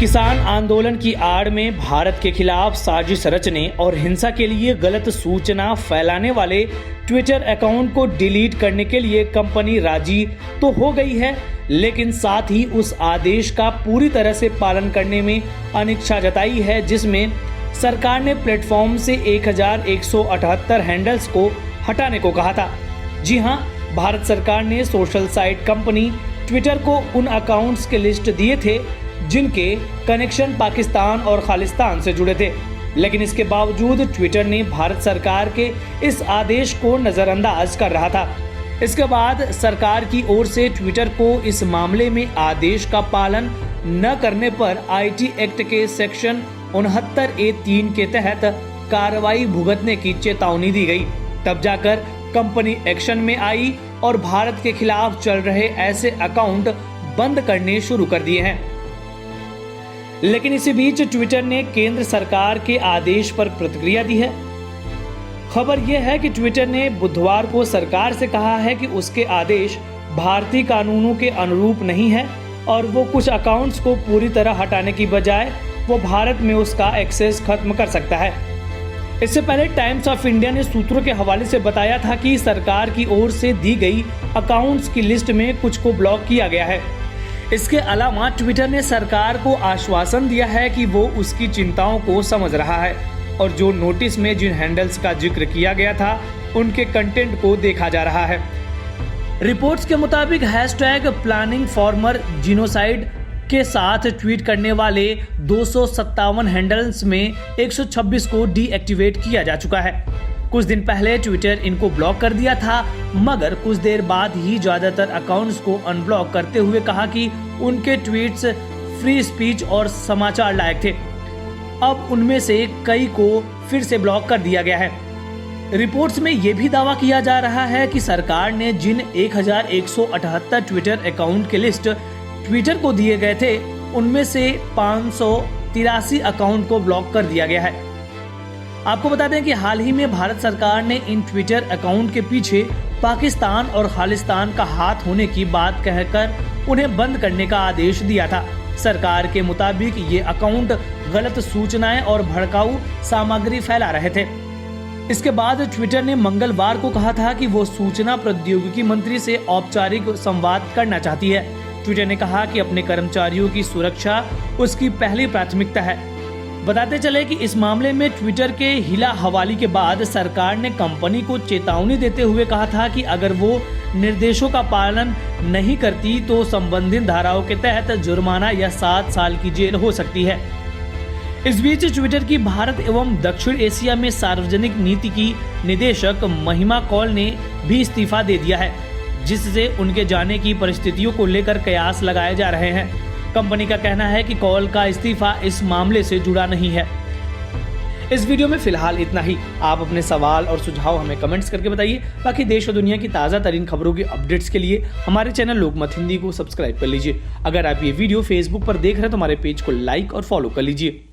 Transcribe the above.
किसान आंदोलन की आड़ में भारत के खिलाफ साजिश रचने और हिंसा के लिए गलत सूचना फैलाने वाले ट्विटर अकाउंट को डिलीट करने के लिए कंपनी राजी तो हो गई है, लेकिन साथ ही उस आदेश का पूरी तरह से पालन करने में अनिच्छा जताई है, जिसमें सरकार ने प्लेटफॉर्म से 1178 हैंडल्स को हटाने को कहा था। जी हां, भारत सरकार ने सोशल साइट कंपनी ट्विटर को उन अकाउंट्स के लिस्ट दिए थे जिनके कनेक्शन पाकिस्तान और खालिस्तान से जुड़े थे, लेकिन इसके बावजूद ट्विटर ने भारत सरकार के इस आदेश को नजरअंदाज कर रहा था। इसके बाद सरकार की ओर से ट्विटर को इस मामले में आदेश का पालन न करने पर आईटी एक्ट के सेक्शन 69(a)(3) के तहत कार्रवाई भुगतने की चेतावनी दी गई। तब जाकर कंपनी एक्शन में आई और भारत के खिलाफ चल रहे ऐसे अकाउंट बंद करने शुरू कर दिए हैं। लेकिन इसी बीच ट्विटर ने केंद्र सरकार के आदेश पर प्रतिक्रिया दी है। खबर यह है कि ट्विटर ने बुधवार को सरकार से कहा है कि उसके आदेश भारतीय कानूनों के अनुरूप नहीं है और वो कुछ अकाउंट्स को पूरी तरह हटाने की बजाय वो भारत में उसका एक्सेस खत्म कर सकता है। इससे पहले टाइम्स ऑफ इंडिया ने सूत्रों के हवाले से बताया था कि सरकार की ओर से दी गई अकाउंट्स की लिस्ट में कुछ को ब्लॉक किया गया है। इसके अलावा ट्विटर ने सरकार को आश्वासन दिया है कि वो उसकी चिंताओं को समझ रहा है और जो नोटिस में जिन हैंडल्स का जिक्र किया गया था उनके कंटेंट को देखा जा रहा है। रिपोर्ट्स के मुताबिक #प्लानिंग फॉर्मर जीनोसाइड के साथ ट्वीट करने वाले 257 हैंडल्स में 126 को डीएक्टिवेट किया जा चुका है। कुछ दिन पहले ट्विटर इनको ब्लॉक कर दिया था, मगर कुछ देर बाद ही ज्यादातर अकाउंट्स को अनब्लॉक करते हुए कहा कि उनके ट्वीट्स फ्री स्पीच और समाचार लायक थे। अब उनमें से कई को फिर से ब्लॉक कर दिया गया है। रिपोर्ट्स में यह भी दावा किया जा रहा है कि सरकार ने जिन 1178 ट्विटर अकाउंट के लिस्ट ट्विटर को दिए गए थे, उनमें से 583 अकाउंट को ब्लॉक कर दिया गया है। आपको बता दें कि हाल ही में भारत सरकार ने इन ट्विटर अकाउंट के पीछे पाकिस्तान और खालिस्तान का हाथ होने की बात कहकर उन्हें बंद करने का आदेश दिया था। सरकार के मुताबिक ये अकाउंट गलत सूचनाएं और भड़काऊ सामग्री फैला रहे थे। इसके बाद ट्विटर ने मंगलवार को कहा था कि वो सूचना प्रौद्योगिकी मंत्री से औपचारिक संवाद करना चाहती है। ट्विटर ने कहा कि अपने कर्मचारियों की सुरक्षा उसकी पहली प्राथमिकता है। बताते चले कि इस मामले में ट्विटर के हिला हवाली के बाद सरकार ने कंपनी को चेतावनी देते हुए कहा था कि अगर वो निर्देशों का पालन नहीं करती तो संबंधित धाराओं के तहत जुर्माना या 7 साल की जेल हो सकती है। इस बीच ट्विटर की भारत एवं दक्षिण एशिया में सार्वजनिक नीति की निदेशक महिमा कौल ने भी इस्तीफा दे दिया है, जिससे उनके जाने की परिस्थितियों को लेकर कयास लगाए जा रहे हैं। कंपनी का कहना है कि कौल का इस्तीफा इस मामले से जुड़ा नहीं है। इस वीडियो में फिलहाल इतना ही। आप अपने सवाल और सुझाव हमें कमेंट्स करके बताइए। बाकी देश और दुनिया की ताज़ा तरीन खबरों की अपडेट्स के लिए हमारे चैनल लोकमत हिंदी को सब्सक्राइब कर लीजिए। अगर आप ये वीडियो फेसबुक पर देख रहे हैं तो हमारे पेज को लाइक और फॉलो कर लीजिए।